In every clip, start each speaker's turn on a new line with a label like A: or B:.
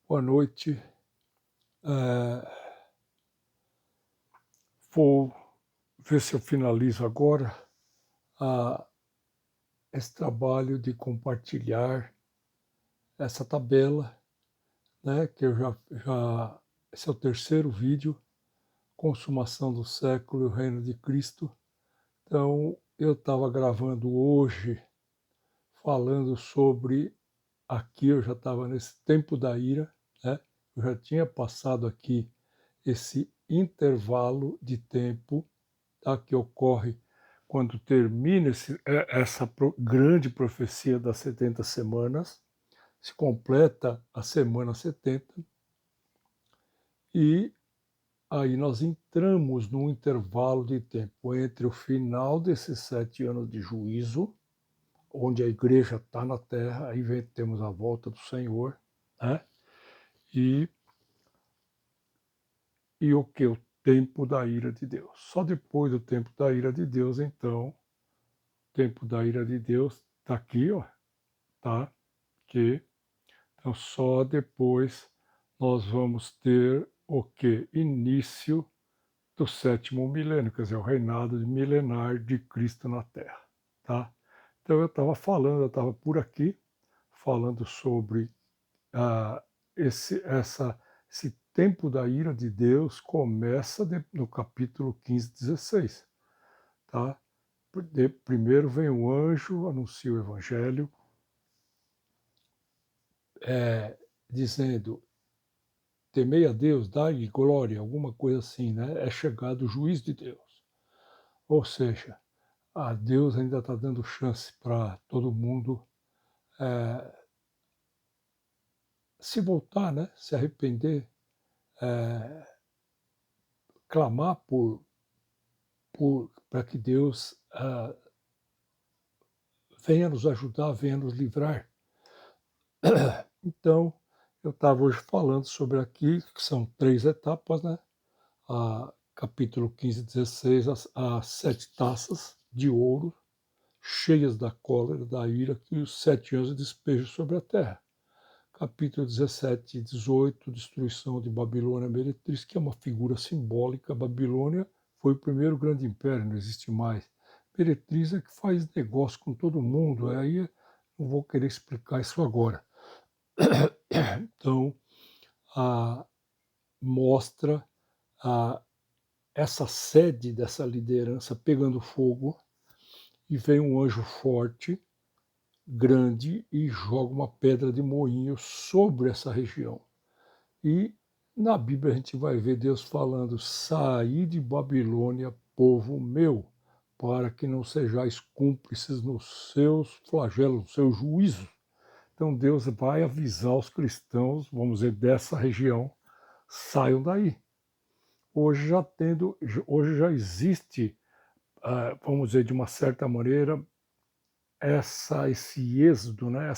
A: Boa noite. Vou ver se eu finalizo agora ah, esse trabalho de compartilhar essa tabela, né, que eu já esse é o terceiro vídeo, Consumação do Século e o Reino de Cristo. Então, eu estava gravando hoje, falando sobre, aqui eu já estava nesse tempo da ira, né, eu já tinha passado aqui esse intervalo de tempo, tá, que ocorre quando termina essa grande profecia das 70 semanas, se completa a semana 70, e aí nós entramos num intervalo de tempo entre o final desses 7 anos de juízo, onde a igreja está na terra, aí temos a volta do Senhor, né? E o que? O tempo da ira de Deus. Só depois do tempo da ira de Deus, então, o tempo da ira de Deus está aqui, ó, tá? Que então só depois nós vamos ter o que? Início do sétimo milênio, quer dizer, o reinado milenar de Cristo na Terra, tá? Então eu estava por aqui falando sobre ah, esse tempo da ira de Deus começa no capítulo 15, 16, tá? Primeiro vem o anjo, anuncia o evangelho, dizendo: temei a Deus, dai-lhe glória, alguma coisa assim, né? É chegado o juízo de Deus. Ou seja, a Deus ainda está dando chance para todo mundo se voltar, né? Se arrepender, clamar para que Deus venha nos ajudar, venha nos livrar. Então, eu estava hoje falando sobre aqui, que são 3 etapas, né? Capítulo 15, 16, as 7 taças de ouro, cheias da cólera, da ira, que os 7 anos despejam sobre a terra. Capítulo 17 e 18, destruição de Babilônia Meretriz, que é uma figura simbólica. Babilônia foi o primeiro grande império, não existe mais. Meretriz é que faz negócio com todo mundo, aí não vou querer explicar isso agora. Então, mostra essa sede dessa liderança pegando fogo, e vem um anjo forte, grande, e joga uma pedra de moinho sobre essa região. E na Bíblia a gente vai ver Deus falando: saí de Babilônia, povo meu, para que não sejais cúmplices nos seus flagelos, nos seus juízos. Então Deus vai avisar os cristãos, vamos dizer, dessa região: saiam daí. Hoje já existe, vamos dizer, de uma certa maneira, esse êxodo, né?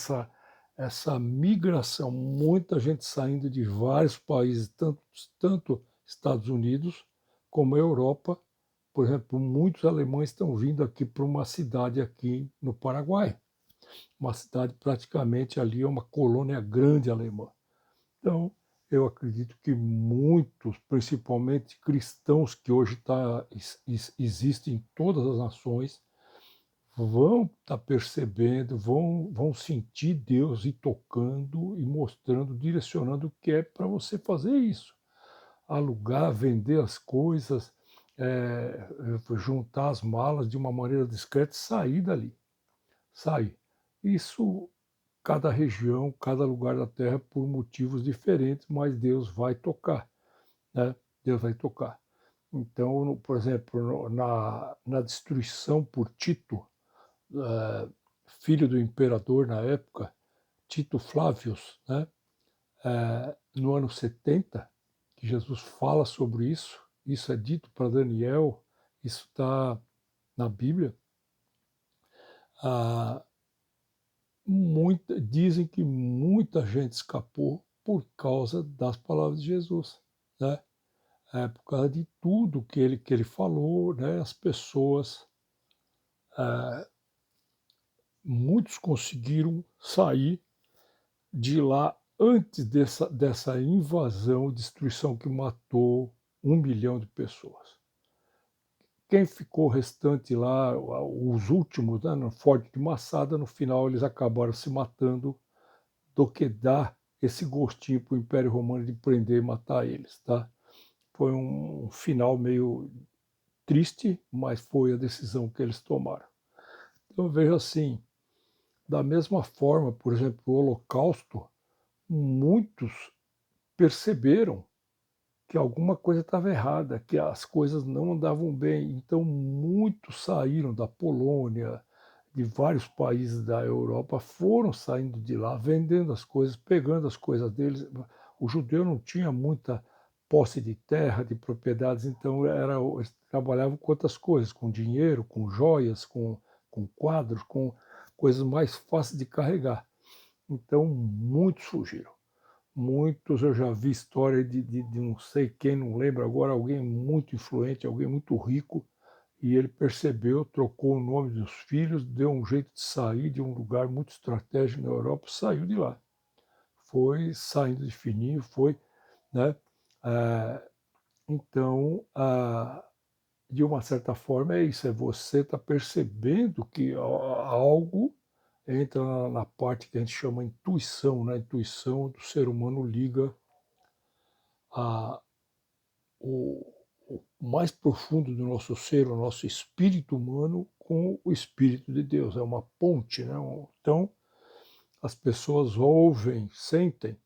A: essa migração, muita gente saindo de vários países, tanto Estados Unidos como a Europa. Por exemplo, muitos alemães estão vindo aqui para uma cidade aqui no Paraguai, uma cidade praticamente ali, é uma colônia grande alemã. Então, eu acredito que muitos, principalmente cristãos que hoje existem em todas as nações, vão estar percebendo, vão sentir Deus ir tocando e mostrando, direcionando o que é para você fazer isso. Alugar, vender as coisas, juntar as malas de uma maneira discreta e sair dali. Sair. Isso, cada região, cada lugar da terra, por motivos diferentes, mas Deus vai tocar, né? Deus vai tocar. Então, por exemplo, na destruição por Tito, filho do imperador na época, Tito Flávios, né? No ano 70, que Jesus fala sobre isso é dito para Daniel, isso está na Bíblia. Dizem que muita gente escapou por causa das palavras de Jesus, né? Por causa de tudo que ele falou, né? As pessoas, muitos conseguiram sair de lá antes dessa invasão, destruição que matou 1 milhão de pessoas. Quem ficou restante lá, os últimos, né, no Forte de Massada, no final eles acabaram se matando do que dar esse gostinho para o Império Romano de prender e matar eles, tá? Foi um final meio triste, mas foi a decisão que eles tomaram. Então eu vejo assim, da mesma forma, por exemplo, o Holocausto, muitos perceberam que alguma coisa estava errada, que as coisas não andavam bem. Então, muitos saíram da Polônia, de vários países da Europa, foram saindo de lá, vendendo as coisas, pegando as coisas deles. O judeu não tinha muita posse de terra, de propriedades, então eles trabalhavam com outras coisas, com dinheiro, com joias, com quadros, com coisas mais fáceis de carregar. Então, muitos fugiram. Muitos, eu já vi história de não sei quem, não lembro agora, alguém muito influente, alguém muito rico, e ele percebeu, trocou o nome dos filhos, deu um jeito de sair de um lugar muito estratégico na Europa, saiu de lá. Foi saindo de fininho, foi, né? Ah, então, de uma certa forma é isso, é você estar percebendo que algo entra na parte que a gente chama intuição, né? A intuição do ser humano liga a, o mais profundo do nosso ser, o nosso espírito humano, com o espírito de Deus. É uma ponte, né? Então, as pessoas ouvem, sentem,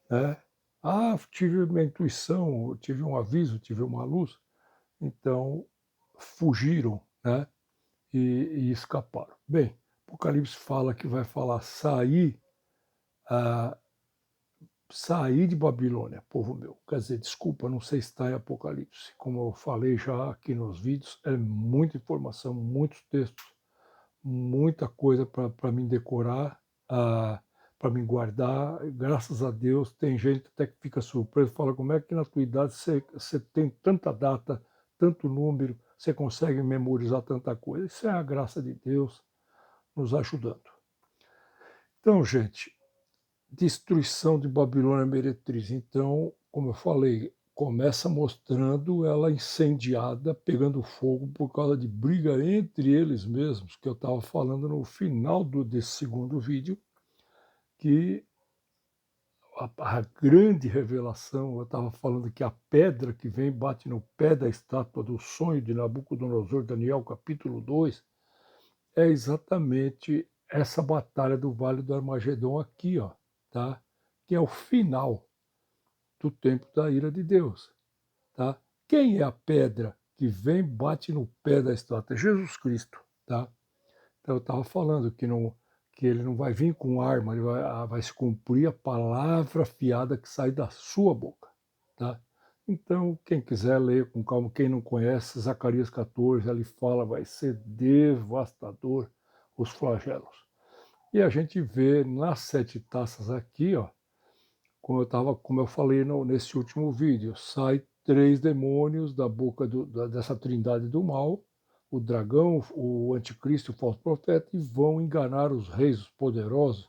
A: né? Ah, tive uma intuição, tive um aviso, tive uma luz. Então, fugiram, né? E escaparam. Bem, Apocalipse fala que vai falar ah, sair de Babilônia, povo meu. Quer dizer, desculpa, não sei se está em Apocalipse. Como eu falei já aqui nos vídeos, é muita informação, muitos textos, muita coisa para mim decorar, para mim guardar. Graças a Deus, tem gente até que fica surpreso, fala como é que na tua idade você tem tanta data, tanto número, você consegue memorizar tanta coisa. Isso é a graça de Deus nos ajudando. Então, gente, destruição de Babilônia meretriz. Então, como eu falei, começa mostrando ela incendiada, pegando fogo por causa de briga entre eles mesmos, que eu estava falando no final desse segundo vídeo, que a grande revelação, eu estava falando que a pedra que vem bate no pé da estátua do sonho de Nabucodonosor, Daniel capítulo 2, é exatamente essa batalha do Vale do Armagedon aqui, ó, tá? Que é o final do tempo da ira de Deus, tá? Quem é a pedra que vem bate no pé da estátua? Jesus Cristo, tá? Então eu estava falando que ele não vai vir com arma, ele vai se cumprir a palavra fiada que sai da sua boca, tá? Então, quem quiser ler com calma, quem não conhece, Zacarias 14, ali fala, vai ser devastador os flagelos. E a gente vê nas 7 taças aqui, ó, como eu falei nesse último vídeo, sai 3 demônios da boca dessa trindade do mal, o dragão, o anticristo e o falso profeta, e vão enganar os reis, os poderosos,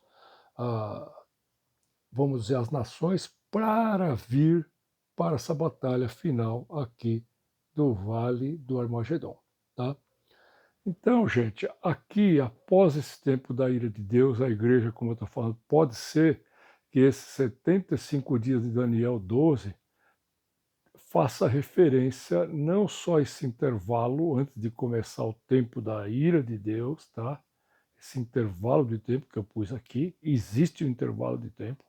A: vamos dizer, as nações, para vir para essa batalha final aqui do Vale do Armagedon. Tá? Então, gente, aqui, após esse tempo da ira de Deus, a igreja, como eu estou falando, pode ser que esses 75 dias de Daniel 12 faça referência não só a esse intervalo antes de começar o tempo da ira de Deus, tá? Esse intervalo de tempo que eu pus aqui, existe um intervalo de tempo,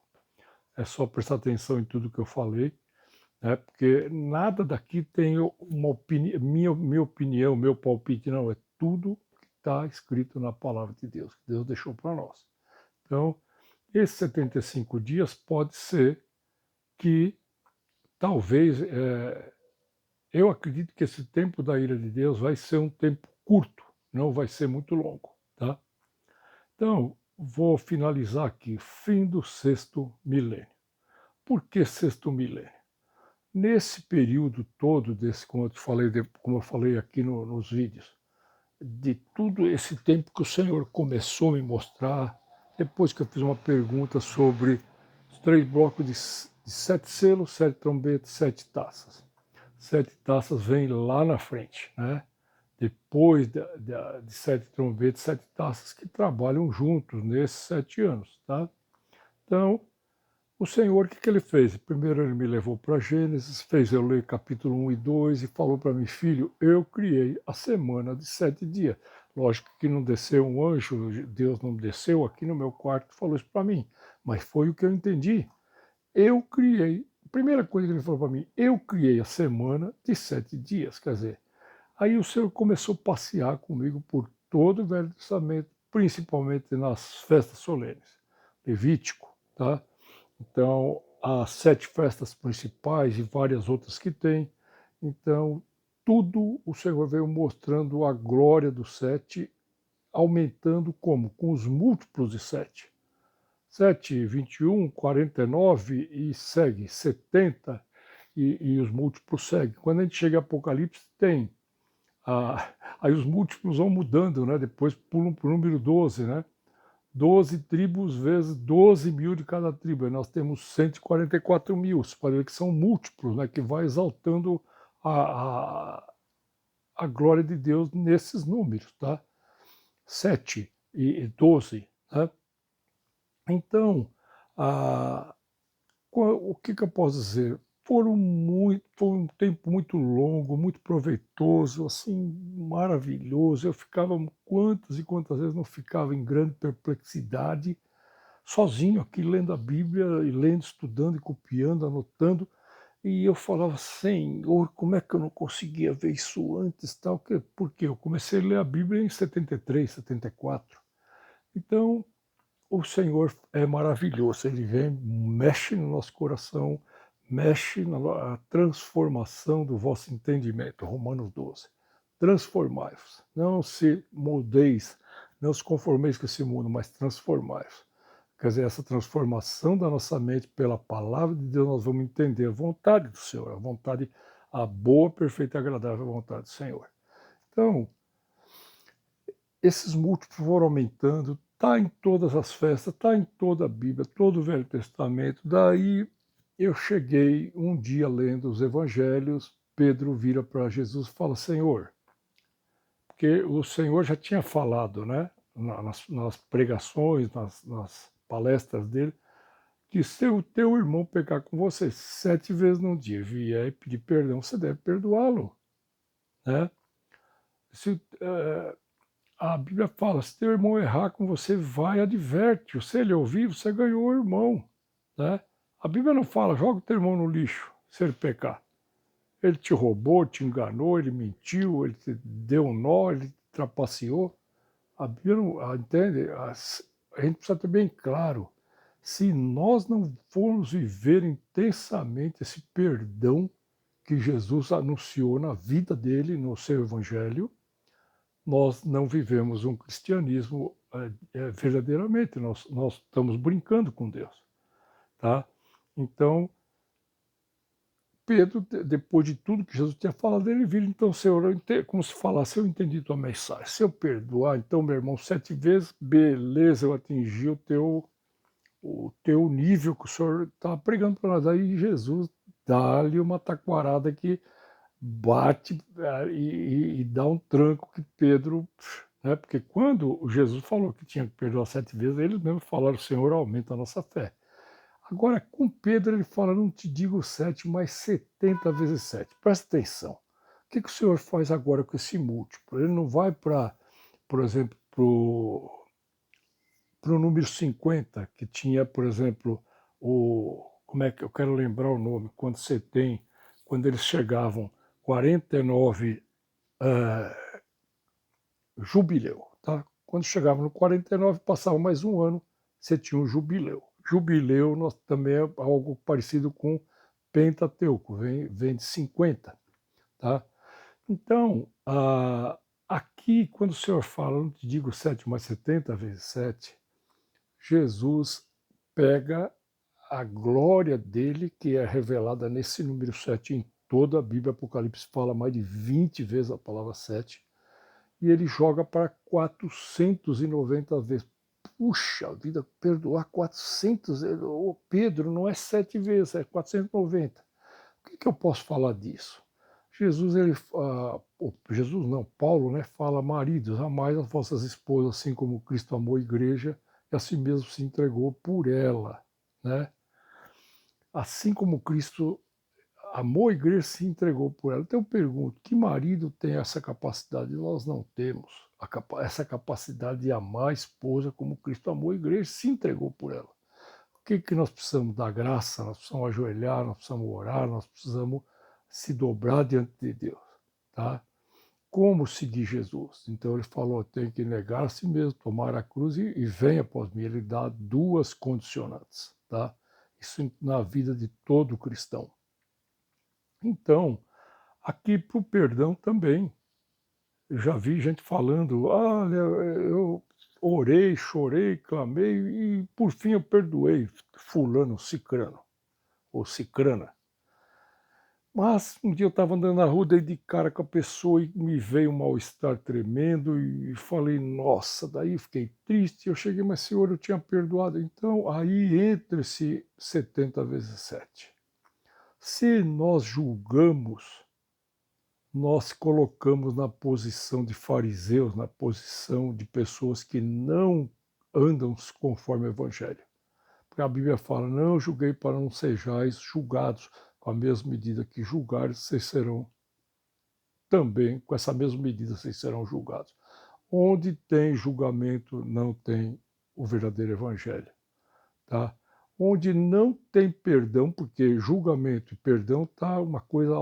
A: é só prestar atenção em tudo que eu falei, né? Porque nada daqui tem uma opinião, minha opinião, meu palpite, não, é tudo que está escrito na palavra de Deus, que Deus deixou para nós. Então, esses 75 dias pode ser que talvez, eu acredito que esse tempo da ira de Deus vai ser um tempo curto, não vai ser muito longo, tá? Então, vou finalizar aqui, fim do 6º milênio. Por que 6º milênio? Nesse período todo desse, como eu falei aqui nos vídeos, de tudo esse tempo que o Senhor começou a me mostrar, depois que eu fiz uma pergunta sobre 3 blocos de 7 selos, 7 trombetas, 7 taças. 7 taças vêm lá na frente, né? Depois de 7 trombetas, 7 taças que trabalham juntos nesses 7 anos, tá? Então, o Senhor, o que ele fez? Primeiro ele me levou para Gênesis, fez eu ler capítulo 1 e 2 e falou para mim, filho, eu criei a semana de 7 dias. Lógico que não desceu um anjo, Deus não desceu aqui no meu quarto e falou isso para mim, mas foi o que eu entendi. Eu criei, a primeira coisa que ele falou para mim, eu criei a semana de 7 dias, quer dizer, aí o Senhor começou a passear comigo por todo o Velho Testamento, principalmente nas festas solenes, Levítico, tá? Então, as 7 festas principais e várias outras que tem. Então, tudo o Senhor veio mostrando a glória do 7, aumentando como? Com os múltiplos de 7. 7, 21, 49 e segue, 70 e os múltiplos seguem. Quando a gente chega a Apocalipse, tem. Aí os múltiplos vão mudando, né? Depois pulam para o número 12, né? 12 tribos vezes 12 mil de cada tribo. E nós temos 144 mil. Você pode ver que são múltiplos, né? Que vai exaltando a glória de Deus nesses números, tá? 7 e 12, né? Então, o que eu posso dizer? Foi um tempo muito longo, muito proveitoso, assim, maravilhoso. Eu ficava quantas e quantas vezes não ficava em grande perplexidade, sozinho aqui lendo a Bíblia, e lendo, estudando e copiando, anotando, e eu falava, Senhor, como é que eu não conseguia ver isso antes, tal? Porque eu comecei a ler a Bíblia em 73, 74. Então, o Senhor é maravilhoso, Ele vem, mexe no nosso coração, mexe na transformação do vosso entendimento, Romanos 12. Transformai-vos, não se moldeis, não se conformeis com esse mundo, mas transformai-vos. Quer dizer, essa transformação da nossa mente pela palavra de Deus, nós vamos entender a vontade do Senhor, a vontade, a boa, perfeita e agradável vontade do Senhor. Então, esses múltiplos foram aumentando, está em todas as festas, está em toda a Bíblia, todo o Velho Testamento. Daí eu cheguei um dia lendo os Evangelhos, Pedro vira para Jesus e fala, Senhor, porque o Senhor já tinha falado, né, nas pregações, nas palestras dele, que se o teu irmão pecar com você 7 vezes num dia, vier e pedir perdão, você deve perdoá-lo, né? Se, a Bíblia fala, se teu irmão errar com você, vai e adverte-o. Se ele ouvir, você ganhou o irmão, né? A Bíblia não fala, joga o teu irmão no lixo, se ele pecar. Ele te roubou, te enganou, ele mentiu, ele te deu um nó, ele te trapaceou. A Bíblia não, entende? A gente precisa ter bem claro, se nós não formos viver intensamente esse perdão que Jesus anunciou na vida dele, no seu evangelho, nós não vivemos um cristianismo verdadeiramente, nós estamos brincando com Deus, tá? Então, Pedro, depois de tudo que Jesus tinha falado, ele vira, então, Senhor, como se falasse, eu entendi tua mensagem, se eu perdoar, então, meu irmão, 7 vezes, beleza, eu atingi o teu nível que o Senhor estava pregando para nós. Aí Jesus dá-lhe uma taquarada que bate e dá um tranco que Pedro, né? Porque quando Jesus falou que tinha que perdoar 7 vezes, eles mesmos falaram, Senhor, aumenta a nossa fé. Agora, com Pedro, ele fala, não te digo 7, mas 70 vezes 7. Presta atenção. O que o Senhor faz agora com esse múltiplo? Ele não vai para, por exemplo, para o número 50, que tinha, por exemplo, como é que eu quero lembrar o nome, quando eles chegavam 49 jubileu, tá? Quando chegavam no 49, passava mais um ano, você tinha um jubileu. Jubileu também é algo parecido com Pentateuco, vem de 50, tá? Então, aqui, quando o Senhor fala, não te digo 7, mas 70 vezes 7, Jesus pega a glória dele, que é revelada nesse número 7 em toda a Bíblia. Apocalipse fala mais de 20 vezes a palavra 7, e ele joga para 490 vezes. puxa vida, perdoar 400, ô Pedro, não é 7 vezes, é 490. O que eu posso falar disso? Jesus, Jesus não, Paulo, né, fala, maridos, amai as vossas esposas assim como Cristo amou a igreja e assim mesmo se entregou por ela, né? Assim como Cristo amou a igreja, se entregou por ela. Então eu pergunto, que marido tem essa capacidade? Nós não temos essa capacidade de amar a esposa como Cristo amou a igreja, se entregou por ela. O que nós precisamos? Da graça, nós precisamos ajoelhar, nós precisamos orar, nós precisamos se dobrar diante de Deus, tá? Como seguir Jesus? Então ele falou, tem que negar a si mesmo, tomar a cruz e venha após mim. Ele dá duas condicionantes, tá? Isso na vida de todo cristão. Então, aqui para o perdão também, eu já vi gente falando, olha, eu orei, chorei, clamei e por fim eu perdoei fulano, cicrano ou cicrana. Mas um dia eu estava andando na rua, dei de cara com a pessoa e me veio um mal-estar tremendo e falei, nossa, daí fiquei triste. Eu cheguei, mas senhor, eu tinha perdoado. Então aí entra esse 70 vezes 7. Se nós julgamos, nós colocamos na posição de fariseus, na posição de pessoas que não andam conforme o Evangelho. Porque a Bíblia fala, não julguei para não sejais julgados, com a mesma medida que julgares, vocês serão também, com essa mesma medida, vocês serão julgados. Onde tem julgamento, não tem o verdadeiro Evangelho. Tá? Onde não tem perdão, porque julgamento e perdão está uma coisa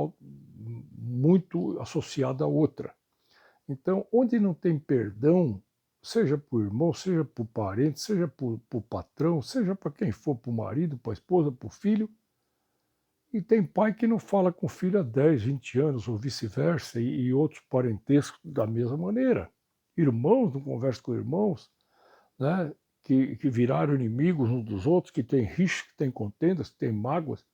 A: muito associada à outra. Então, onde não tem perdão, seja por irmão, seja por parente, seja por patrão, seja para quem for, para o marido, para a esposa, para o filho, e tem pai que não fala com o filho há 10, 20 anos, ou vice-versa, e outros parentescos da mesma maneira. Irmãos não conversam com irmãos, né? Que viraram inimigos uns dos outros, que tem rixa, que tem contendas, que tem mágoas.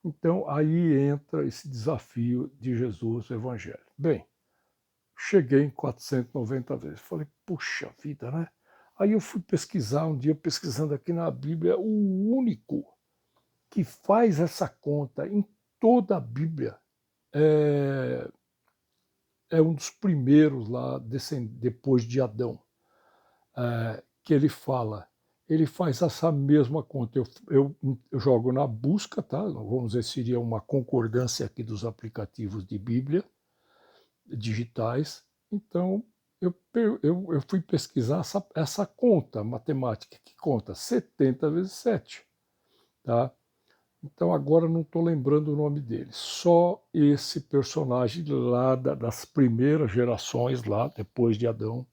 A: Então, aí entra esse desafio de Jesus, o Evangelho. Bem, cheguei em 490 vezes. Falei, puxa vida, né? Aí eu fui pesquisar, um dia pesquisando aqui na Bíblia, o único que faz essa conta em toda a Bíblia é um dos primeiros lá, depois de Adão, que ele faz essa mesma conta. Eu jogo na busca, tá? Vamos dizer, seria uma concordância aqui dos aplicativos de Bíblia digitais. Então, eu fui pesquisar essa conta matemática, que conta 70 vezes 7, tá? Então agora não estou lembrando o nome dele. Só esse personagem lá das primeiras gerações, lá depois de Adão,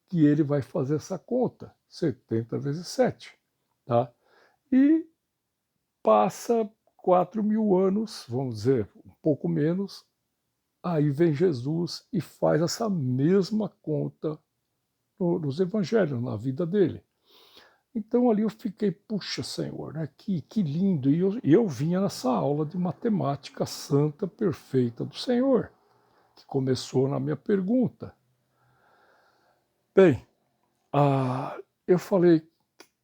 A: que ele vai fazer essa conta, 70 vezes 7. Tá? E passa 4.000 anos, vamos dizer, um pouco menos, aí vem Jesus e faz essa mesma conta nos evangelhos, na vida dele. Então ali eu fiquei, puxa Senhor, né? que lindo. E eu vinha nessa aula de matemática santa, perfeita do Senhor, que começou na minha pergunta. Bem, eu falei,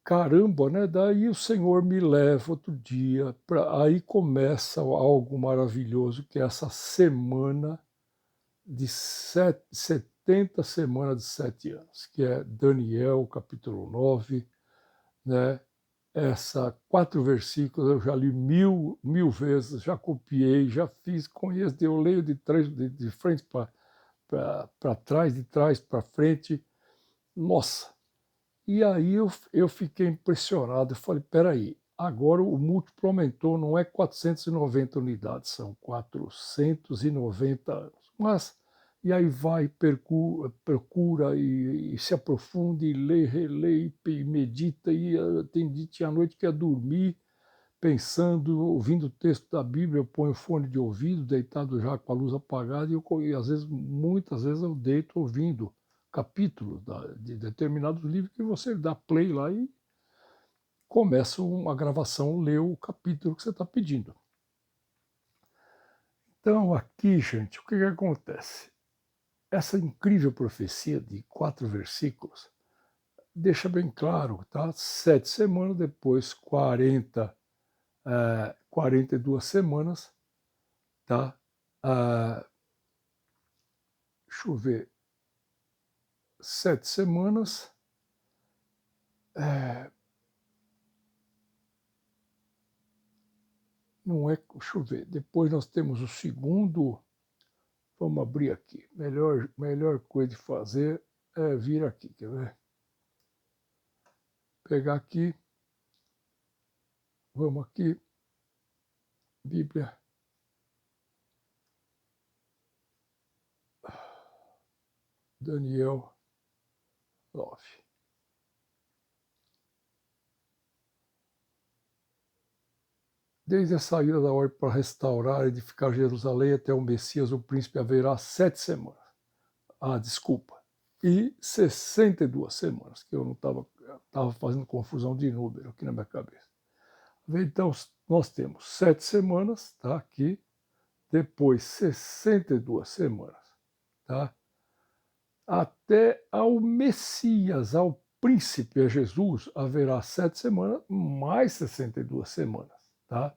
A: caramba, né? Daí o Senhor me leva outro dia, aí começa algo maravilhoso, que é essa semana de 70 semanas de 7 anos, que é Daniel, capítulo 9, né? 4 versículos eu já li mil vezes, já copiei, já fiz, conheço, eu leio de frente para trás, de trás para frente. Nossa! E aí eu fiquei impressionado, eu falei, peraí, agora o múltiplo aumentou, não é 490 unidades, são 490 anos. Mas, e aí vai, procura e se aprofunda e lê, relê e medita, e tinha noite que ia dormir, pensando, ouvindo o texto da Bíblia, eu ponho fone de ouvido, deitado já com a luz apagada, e às vezes, muitas vezes eu deito ouvindo capítulos de determinados livros que você dá play lá e começa uma gravação, lê o capítulo que você está pedindo. Então, aqui, gente, o que acontece? Essa incrível profecia de 4 versículos deixa bem claro, tá? 7 semanas, depois 42 semanas, tá? Deixa eu ver, 7 semanas, não é, deixa eu ver, depois nós temos o segundo, vamos abrir aqui, melhor coisa de fazer é vir aqui, quer ver? Pegar aqui, vamos aqui, Bíblia, Daniel 9. Desde a saída da ordem para restaurar e edificar Jerusalém até o Messias, o príncipe, haverá 7 semanas. Desculpa. E 62 semanas, que eu não estava fazendo confusão de número aqui na minha cabeça. Então, nós temos 7 semanas, tá? Aqui. Depois, 62 semanas, tá? Até ao Messias, ao príncipe, a Jesus, haverá 7 semanas, mais 62 semanas, tá?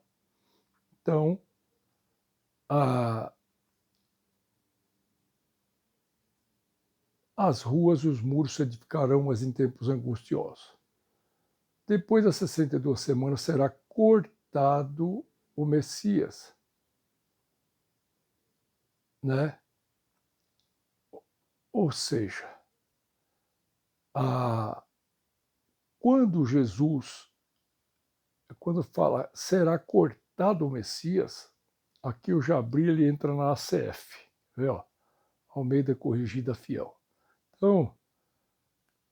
A: Então, as ruas e os muros se edificarão, mas em tempos angustiosos. Depois das 62 semanas será cortado o Messias, né? Ou seja, quando fala será cortado o Messias, aqui o Jabri ele entra na ACF, vê, ó, Almeida Corrigida Fiel. Então,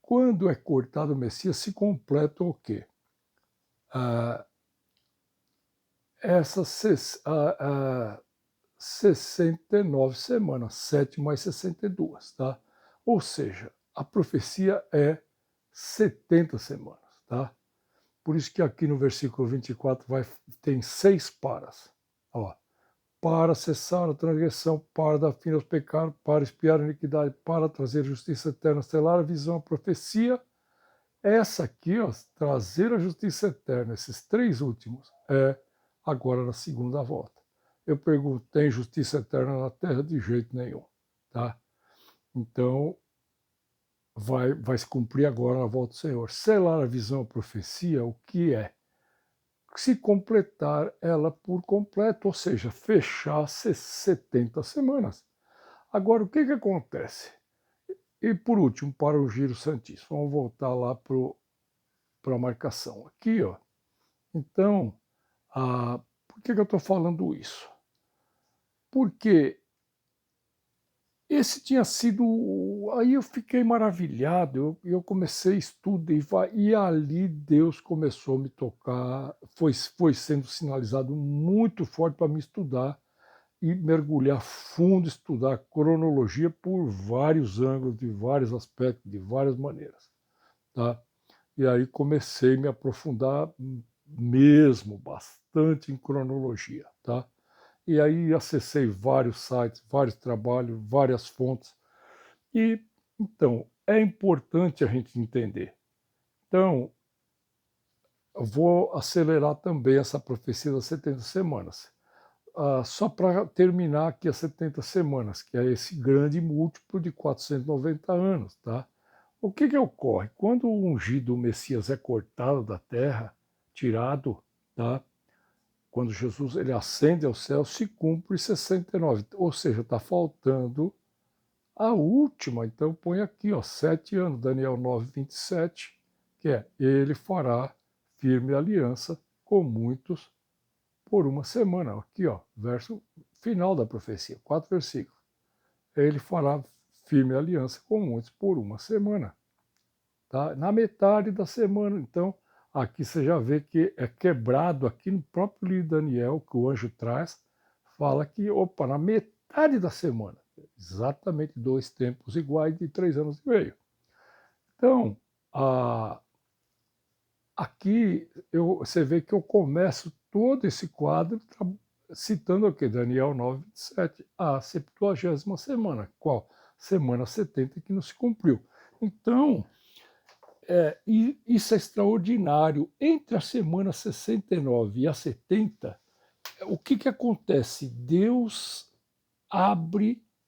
A: quando é cortado o Messias, se completa o quê? Essas 69 semanas, 7 mais 62, tá? Ou seja, a profecia é 70 semanas, tá? Por isso que aqui no versículo 24 tem 6 paras. Ó, para cessar a transgressão, para dar fim aos pecados, para expiar a iniquidade, para trazer justiça eterna, selar a visão, a profecia. Essa aqui, ó, trazer a justiça eterna, esses 3 últimos, é agora na segunda volta. Eu pergunto, tem justiça eterna na terra? De jeito nenhum, tá? Então, vai se cumprir agora na volta do Senhor. Selar a visão, a profecia, o que é? Se completar ela por completo, ou seja, fechar 70 semanas. Agora, o que acontece? E por último, para o giro santíssimo, vamos voltar lá para a marcação. Aqui, ó. Então, por que eu estou falando isso? Porque esse tinha sido. Aí eu fiquei maravilhado, eu comecei estudo e ali Deus começou a me tocar, foi sendo sinalizado muito forte para me estudar e mergulhar fundo, estudar cronologia por vários ângulos, de vários aspectos, de várias maneiras. Tá? E aí comecei a me aprofundar mesmo bastante em cronologia. Tá? E aí acessei vários sites, vários trabalhos, várias fontes. E, então, é importante a gente entender. Então, eu vou acelerar também essa profecia das 70 semanas. Só para terminar aqui as 70 semanas, que é esse grande múltiplo de 490 anos. Tá? O que ocorre? Quando o ungido Messias é cortado da terra, tirado, tá? Quando Jesus ele ascende ao céu, se cumpre 69. Ou seja, está faltando a última. Então põe aqui, ó, 7 anos, Daniel 9, 27, que é, ele fará firme aliança com muitos por uma semana. Aqui, ó, verso final da profecia, 4 versículos. Ele fará firme aliança com muitos por uma semana. Tá? Na metade da semana, então, aqui você já vê que é quebrado aqui no próprio livro de Daniel, que o anjo traz, fala que, opa, na metade da semana, exatamente 2 tempos iguais de 3 anos e meio. Então, aqui você vê que eu começo todo esse quadro citando o que? Daniel 9, 27, a 70ª semana. Qual? Semana 70 que não se cumpriu. Então, e isso é extraordinário. Entre a semana 69 e a 70, o que que acontece?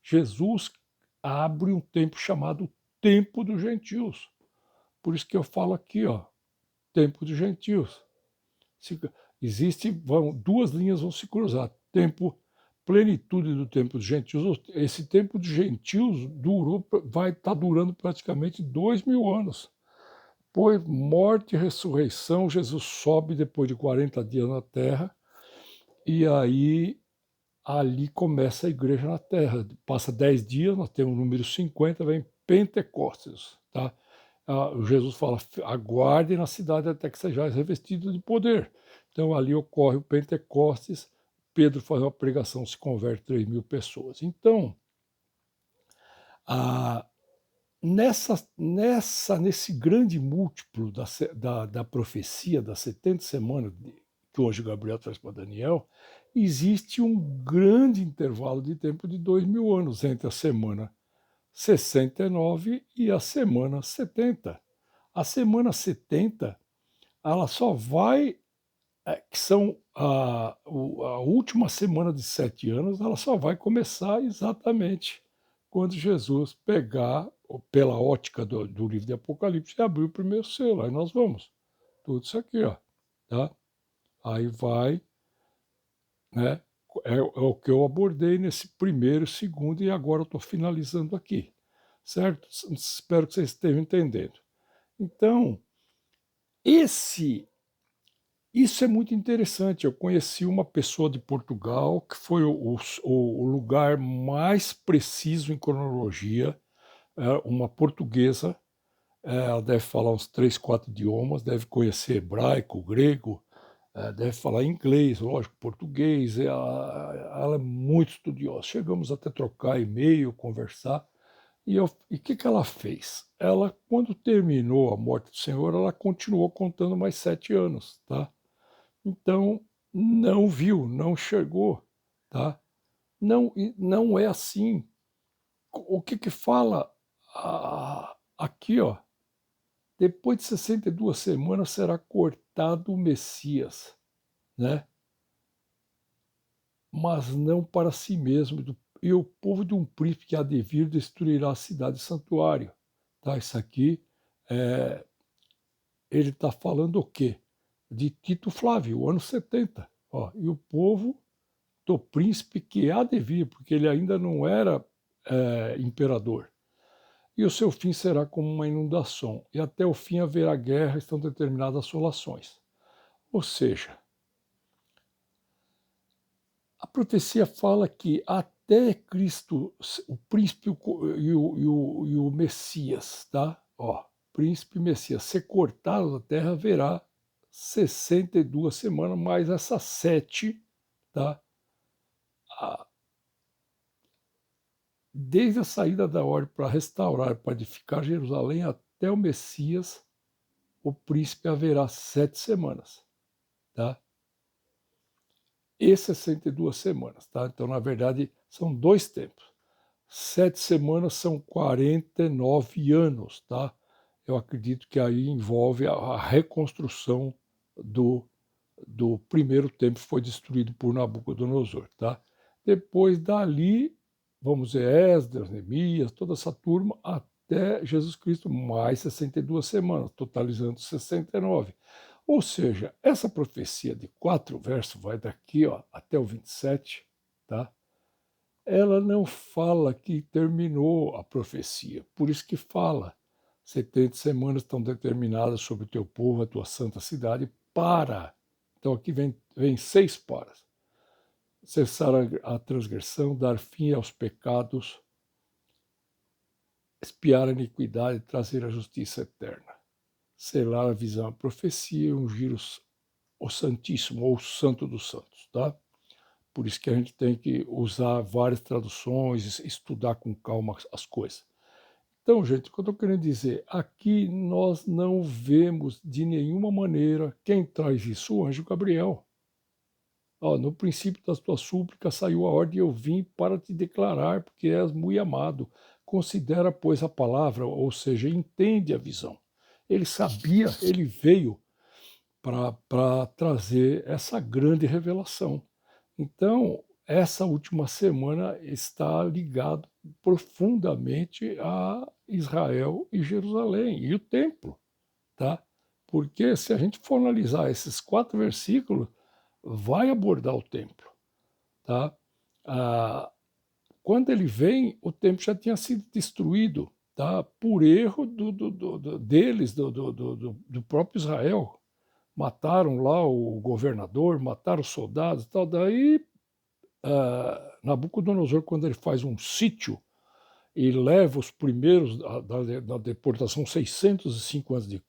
A: Jesus abre um tempo chamado Tempo dos Gentios. Por isso que eu falo aqui, ó, Tempo dos Gentios. Duas linhas vão se cruzar. Plenitude do tempo dos gentios. Esse tempo dos gentios vai estar durando praticamente 2000 anos. Pois morte e ressurreição, Jesus sobe depois de 40 dias na terra, e aí ali começa a igreja na terra. Passa 10 dias, nós temos o número 50, vem Pentecostes. Tá? Jesus fala, aguardem na cidade até que sejais revestidos de poder. Então ali ocorre o Pentecostes, Pedro faz uma pregação, se converte 3.000 pessoas. Então, nesse grande múltiplo da profecia das 70 semanas que hoje Gabriel traz para Daniel, existe um grande intervalo de tempo de 2000 anos entre a semana 69 e a semana 70. A semana 70, ela só vai, que são a última semana de 7 anos, ela só vai começar exatamente quando Jesus pegar, pela ótica do livro de Apocalipse, e abrir o primeiro selo. Aí nós vamos. Tudo isso aqui, ó. Tá? Aí vai, né? É o que eu abordei nesse primeiro, segundo, e agora eu estou finalizando aqui. Certo? Espero que vocês estejam entendendo. Então, isso é muito interessante. Eu conheci uma pessoa de Portugal que foi o lugar mais preciso em cronologia, uma portuguesa. Ela deve falar uns 3, 4 idiomas, deve conhecer hebraico, grego, deve falar inglês, lógico, português. Ela é muito estudiosa. Chegamos até a trocar e-mail, conversar. E o que ela fez? Ela, quando terminou a morte do Senhor, ela continuou contando mais 7 anos, tá? Então, não viu, não enxergou, tá? Não é assim. O que que fala aqui, ó? Depois de 62 semanas será cortado o Messias, né? Mas não para si mesmo, e o povo de um príncipe que há de vir destruirá a cidade e santuário. Tá? Isso aqui, ele está falando o quê? De Tito Flávio, o ano 70. Ó, e o povo do príncipe que há de vir, porque ele ainda não era imperador. E o seu fim será como uma inundação, e até o fim haverá guerra, estão determinadas assolações. Ou seja, a profecia fala que até Cristo, o príncipe e o Messias, tá? Ó, príncipe e Messias, ser cortado da terra, haverá 62 semanas, mais essas 7, tá? Desde a saída da ordem para restaurar, para edificar Jerusalém, até o Messias, o príncipe haverá 7 semanas, tá? E 62 semanas, tá? Então, na verdade, são 2 tempos. 7 semanas são 49 anos, tá? Eu acredito que aí envolve a reconstrução do primeiro templo que foi destruído por Nabucodonosor, tá? Depois dali, vamos ver Esdras, Neemias, toda essa turma, até Jesus Cristo, mais 62 semanas, totalizando 69. Ou seja, essa profecia de 4 versos vai daqui, ó, até o 27, tá? Ela não fala que terminou a profecia. Por isso que fala, 70 semanas estão determinadas sobre o teu povo, a tua santa cidade, para. Então aqui vem 6 paras. Cessar a transgressão, dar fim aos pecados, expiar a iniquidade, trazer a justiça eterna. Selar a visão, a profecia e ungir o Santíssimo, ou o Santo dos Santos, tá? Por isso que a gente tem que usar várias traduções, estudar com calma as coisas. Então, gente, o que eu estou querendo dizer, aqui nós não vemos de nenhuma maneira quem traz isso, o anjo Gabriel. Ó, no princípio das tuas súplicas saiu a ordem, eu vim para te declarar, porque és muito amado. Considera, pois, a palavra, ou seja, entende a visão. Ele sabia, ele veio para trazer essa grande revelação. Então, essa última semana está ligado profundamente a Israel e Jerusalém e o templo, tá? Porque se a gente for analisar esses 4 versículos, vai abordar o templo, tá? Ah, quando ele vem, o templo já tinha sido destruído, tá? Por erro deles, do próprio Israel. Mataram lá o governador, mataram os soldados e tal. Daí, Nabucodonosor, quando ele faz um sítio e leva os primeiros da deportação 605 a.C.,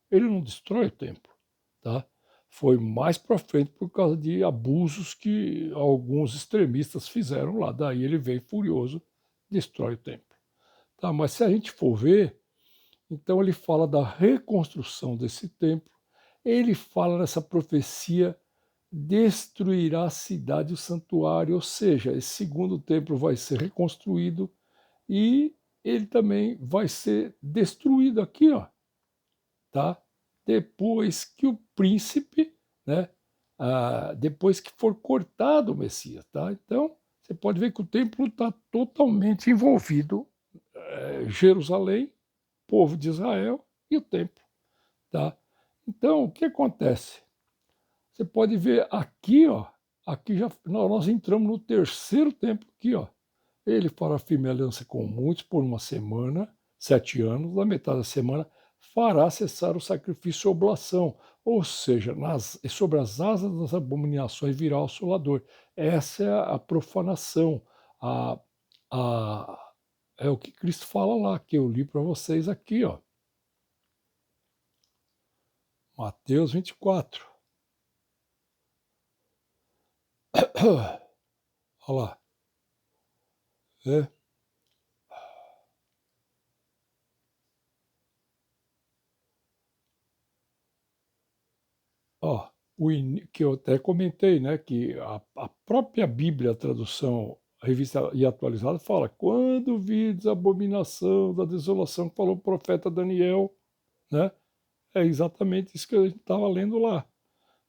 A: ele não destrói o templo, tá? Foi mais para frente por causa de abusos que alguns extremistas fizeram lá. Daí ele vem furioso, destrói o templo. Tá? Mas se a gente for ver, então ele fala da reconstrução desse templo, ele fala nessa profecia, destruirá a cidade e o santuário, ou seja, esse segundo templo vai ser reconstruído e ele também vai ser destruído aqui, ó, tá? Depois que o príncipe, né, depois que for cortado o Messias, tá? Então, você pode ver que o templo está totalmente envolvido, Jerusalém, povo de Israel e o templo, tá? Então, o que acontece? Você pode ver aqui, ó, aqui já nós entramos no terceiro templo aqui, ó. Ele fará firme aliança com muitos por uma semana, 7 anos, na metade da semana, fará cessar o sacrifício e oblação, ou seja, sobre as asas das abominações virá o assolador. Essa é a profanação, a, é o que Cristo fala lá, que eu li para vocês aqui, ó. Mateus 24. Olha lá. É. Ó, que eu até comentei, né, que a própria Bíblia, a tradução, a revista e atualizada, fala: quando vides a abominação da desolação que falou o profeta Daniel, né? É exatamente isso que a gente estava lendo lá,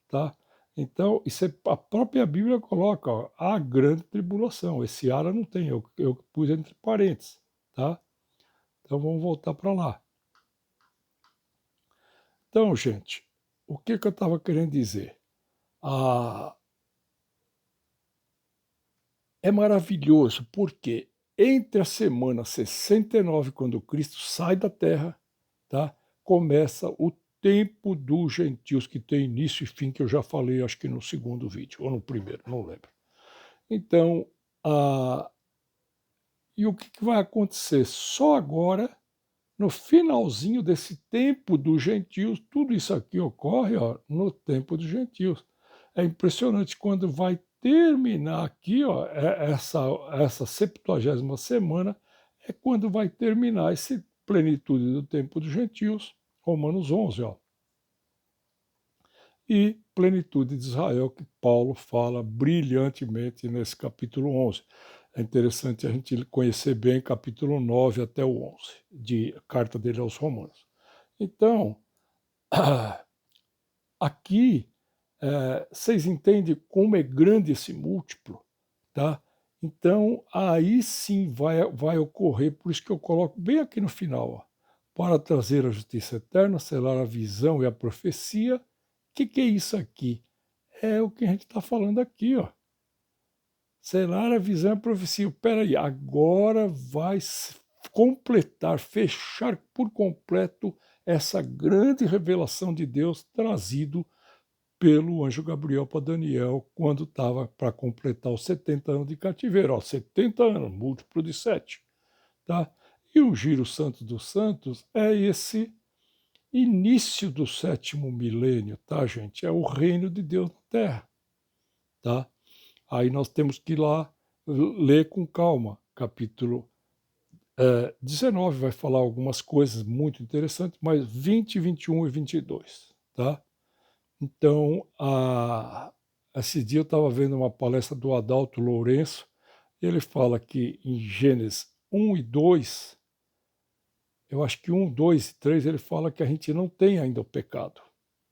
A: tá? Então, isso a própria Bíblia coloca, ó, a grande tribulação. Esse ara não tem, eu pus entre parênteses, tá? Então vamos voltar para lá. Então, gente, o que eu estava querendo dizer? Ah, é maravilhoso porque entre a semana 69, quando Cristo sai da terra, tá, começa o tempo dos gentios, que tem início e fim, que eu já falei, acho que no segundo vídeo, ou no primeiro, não lembro. Então, e o que vai acontecer? Só agora, no finalzinho desse tempo dos gentios, tudo isso aqui ocorre, ó, no tempo dos gentios. É impressionante quando vai terminar aqui, ó, essa 70ª semana, é quando vai terminar essa plenitude do tempo dos gentios, Romanos 11, ó. E plenitude de Israel, que Paulo fala brilhantemente nesse capítulo 11. É interessante a gente conhecer bem capítulo 9 até o 11, de carta dele aos Romanos. Então, aqui, vocês entendem como é grande esse múltiplo, tá? Então, aí sim vai ocorrer, por isso que eu coloco bem aqui no final, ó, para trazer a justiça eterna, selar a visão e a profecia. O que é isso aqui? É o que a gente está falando aqui, ó. Selar a visão e a profecia. Peraí, agora vai completar, fechar por completo essa grande revelação de Deus trazido pelo anjo Gabriel para Daniel quando estava para completar os 70 anos de cativeiro. Ó, 70 anos, múltiplo de 7. Tá? E o giro santo dos santos é esse início do 7º milênio, tá, gente? É o reino de Deus na Terra, tá? Aí nós temos que ir lá ler com calma. Capítulo 19 vai falar algumas coisas muito interessantes, mas 20, 21 e 22, tá? Então, esse dia eu estava vendo uma palestra do Adalto Lourenço, ele fala que em Gênesis 1 e 2, eu acho que 1, 2 e 3 ele fala que a gente não tem ainda o pecado,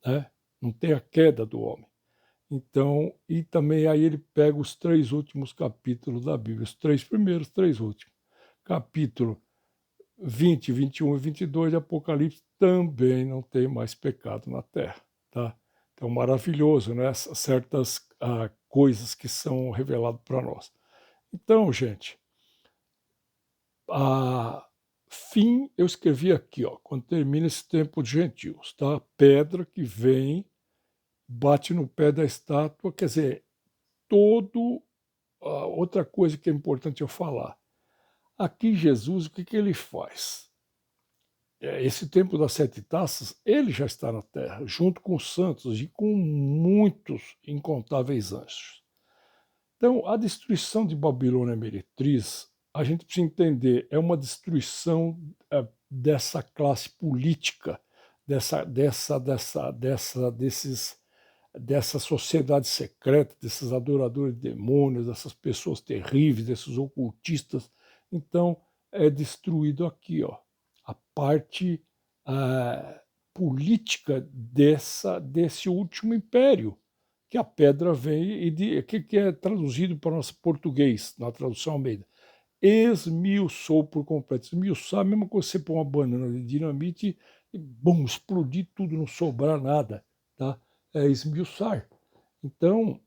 A: né, não tem a queda do homem. Então e também aí ele pega os 3 últimos capítulos da Bíblia, os 3 primeiros, 3 últimos. Capítulo 20, 21 e 22 de Apocalipse também não tem mais pecado na terra, tá. Então maravilhoso, né, certas, coisas que são reveladas para nós. Então, gente, a fim eu escrevi aqui, ó, quando termina esse tempo de gentios, tá? Pedra que vem, bate no pé da estátua, quer dizer, todo outra coisa que é importante eu falar. Aqui Jesus, o que que ele faz? Esse tempo das 7 taças, ele já está na terra, junto com os santos e com muitos incontáveis anjos. Então, a destruição de Babilônia meretriz, a gente precisa entender, é uma destruição dessa classe política, dessa sociedade secreta, desses adoradores de demônios, dessas pessoas terríveis, desses ocultistas. Então, é destruído aqui, ó, a parte política desse último império, que a pedra vem e que é traduzido para o nosso português, na tradução Almeida. Esmiuçou por completo. Esmiuçar, a mesma coisa que você pôr uma banana de dinamite e, bom, explodir tudo, não sobrar nada. Tá? É esmiuçar. Então,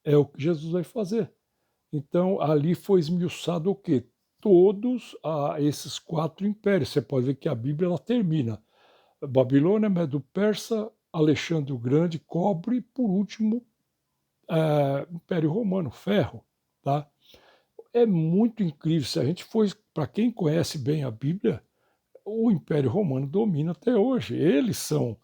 A: é o que Jesus vai fazer. Então, ali foi esmiuçado o quê? Todos esses 4 impérios. Você pode ver que a Bíblia ela termina. Babilônia, Medo-Persa, Alexandre o Grande, cobre, e por último, Império Romano, ferro. Tá? É muito incrível. Se a gente for, para quem conhece bem a Bíblia, o Império Romano domina até hoje. Eles são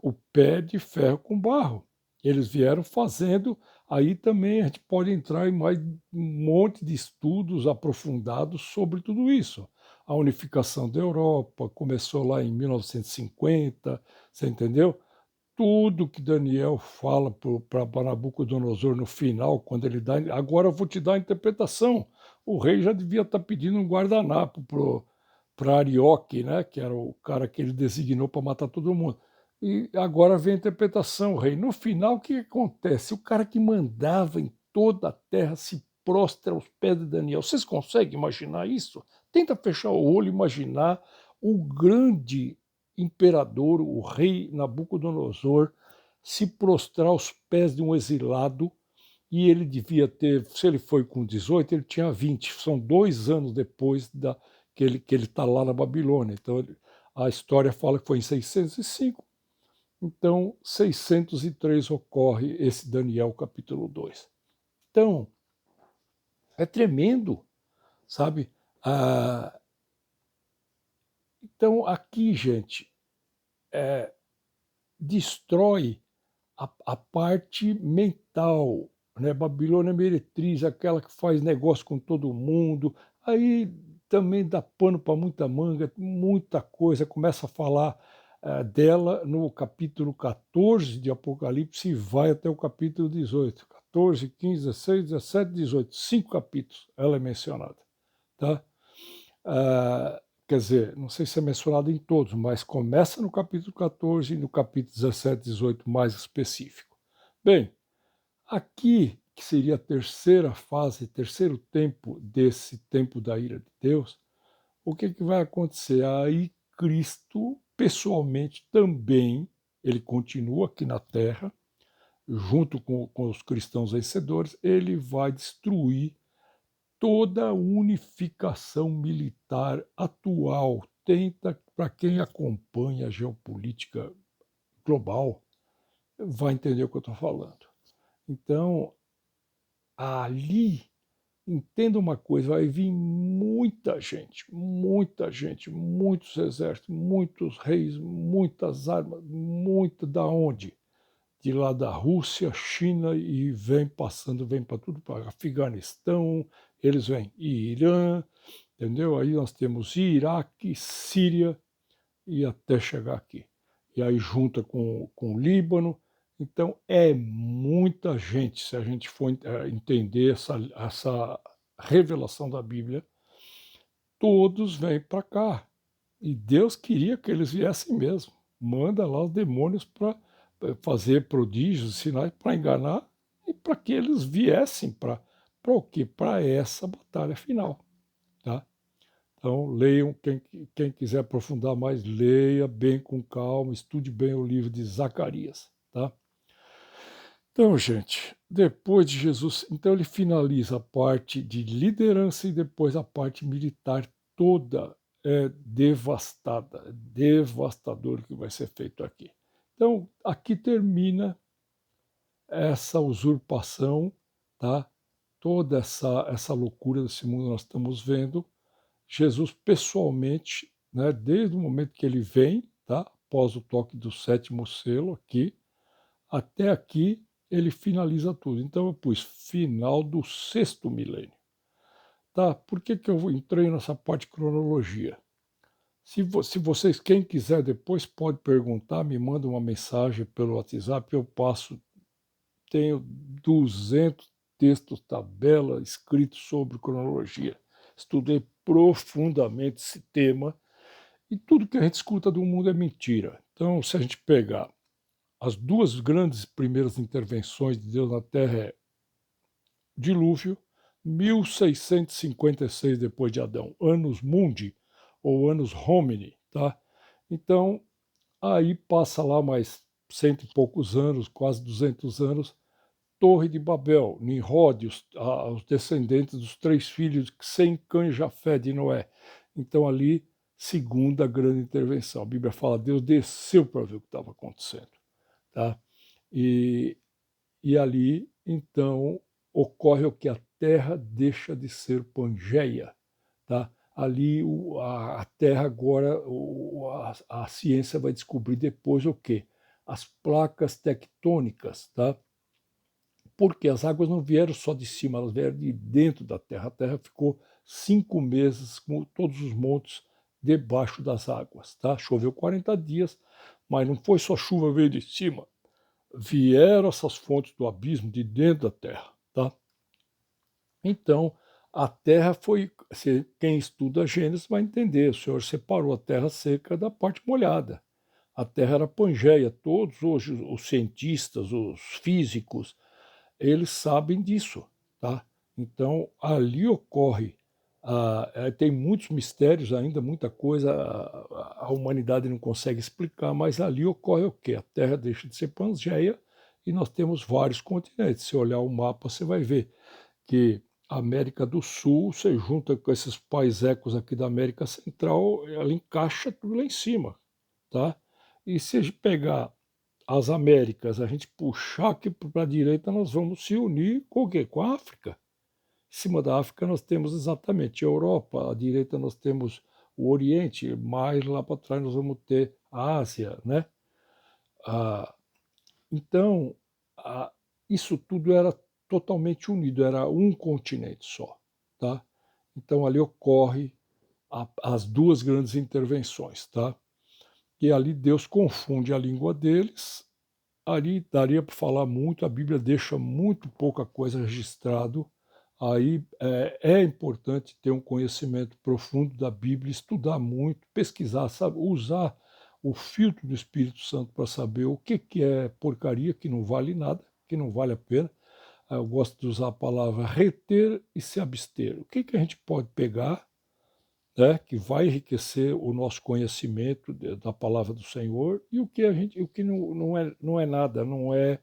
A: o pé de ferro com barro. Eles vieram fazendo. Aí também a gente pode entrar em mais um monte de estudos aprofundados sobre tudo isso. A unificação da Europa começou lá em 1950, você entendeu? Tudo que Daniel fala para Nabucodonosor no final, quando ele dá. Agora eu vou te dar a interpretação. O rei já devia estar pedindo um guardanapo para Arioque, né, que era o cara que ele designou para matar todo mundo. E agora vem a interpretação, rei. No final, o que acontece? O cara que mandava em toda a terra se prostra aos pés de Daniel. Vocês conseguem imaginar isso? Tenta fechar o olho e imaginar o grande imperador, o rei Nabucodonosor, se prostrar aos pés de um exilado, e ele devia ter, se ele foi com 18, ele tinha 20, são 2 anos depois que ele está lá na Babilônia. Então, a história fala que foi em 605, então 603 ocorre esse Daniel capítulo 2. Então, é tremendo, sabe? Então, aqui, gente, destrói a parte mental, né? Babilônia meretriz, aquela que faz negócio com todo mundo, aí também dá pano para muita manga, muita coisa, começa a falar dela no capítulo 14 de Apocalipse e vai até o capítulo 18. 14, 15, 16, 17, 18, 5 capítulos ela é mencionada. Tá? Quer dizer, não sei se é mencionado em todos, mas começa no capítulo 14 e no capítulo 17, 18 mais específico. Bem, aqui, que seria a terceira fase, terceiro tempo desse tempo da ira de Deus, o que, que vai acontecer? Aí Cristo, pessoalmente, também, ele continua aqui na Terra, junto com os cristãos vencedores, ele vai destruir toda a unificação militar atual. Tenta, para quem acompanha a geopolítica global, vai entender o que eu estou falando. Então, ali, entenda uma coisa, vai vir muita gente, muitos exércitos, muitos reis, muitas armas, muito da onde? De lá da Rússia, China e vem para tudo, para Afeganistão, eles vêm Irã, entendeu? Aí nós temos Iraque, Síria e até chegar aqui. E aí junta com o Líbano. Então é muita gente, se a gente for entender essa revelação da Bíblia, todos vêm para cá. E Deus queria que eles viessem mesmo. Manda lá os demônios para fazer prodígios, sinais, para enganar e para que eles viessem para o quê? Para essa batalha final. Tá? Então, leiam, quem quiser aprofundar mais, leia bem com calma, estude bem o livro de Zacarias. Tá? Então, gente, depois de Jesus, então ele finaliza a parte de liderança e depois a parte militar toda é devastada, é devastador o que vai ser feito aqui. Então, aqui termina essa usurpação, tá? Toda essa loucura desse mundo nós estamos vendo. Jesus pessoalmente, né, desde o momento que ele vem, tá? Após o toque do sétimo selo aqui, até aqui ele finaliza tudo. Então eu pus final do sexto milênio. Tá? Por que eu entrei nessa parte de cronologia? Se vocês, quem quiser depois pode perguntar, me manda uma mensagem pelo WhatsApp, eu passo, tenho 200 textos, tabela, escritos sobre cronologia. Estudei profundamente esse tema e tudo que a gente escuta do mundo é mentira. Então, se a gente pegar as duas grandes primeiras intervenções de Deus na Terra é dilúvio, 1656 depois de Adão, Annus Mundi ou Annus Homini, tá? Então, aí passa lá mais cento e poucos anos, quase 200 anos, Torre de Babel, Nimrod, os descendentes dos três filhos de Sem, Cã e Jafé de Noé. Então ali, segunda grande intervenção. A Bíblia fala, Deus desceu para ver o que estava acontecendo. Tá? E ali, então, ocorre o que? A terra deixa de ser Pangeia. Tá? Ali, a terra agora, a ciência vai descobrir depois o quê? As placas tectônicas, tá? Porque as águas não vieram só de cima, elas vieram de dentro da terra. A terra ficou 5 meses com todos os montes debaixo das águas. Tá? Choveu 40 dias, mas não foi só chuva veio de cima. Vieram essas fontes do abismo de dentro da terra. Tá? Então, a terra foi. Quem estuda Gênesis vai entender. O Senhor separou a terra seca da parte molhada. A terra era Pangeia. Todos hoje os cientistas, os físicos, eles sabem disso, tá? Então, ali ocorre, tem muitos mistérios ainda, muita coisa a humanidade não consegue explicar, mas ali ocorre o quê? A Terra deixa de ser Pangeia e nós temos vários continentes. Se olhar o mapa, você vai ver que a América do Sul, você junta com esses paisecos aqui da América Central, ela encaixa tudo lá em cima, tá? E se a gente pegar as Américas, a gente puxar aqui para a direita, nós vamos se unir com o quê? Com a África. Em cima da África nós temos exatamente a Europa, à direita nós temos o Oriente, mais lá para trás nós vamos ter a Ásia, né? Ah, então, isso tudo era totalmente unido, era um continente só, tá? Então ali ocorre as duas grandes intervenções, tá? E ali Deus confunde a língua deles. Ali daria para falar muito, a Bíblia deixa muito pouca coisa registrado. Aí é importante ter um conhecimento profundo da Bíblia, estudar muito, pesquisar, sabe, usar o filtro do Espírito Santo para saber o que é porcaria, que não vale nada, que não vale a pena. Eu gosto de usar a palavra reter e se abster. O que a gente pode pegar, né, que vai enriquecer o nosso conhecimento da palavra do Senhor e o que não é nada, não é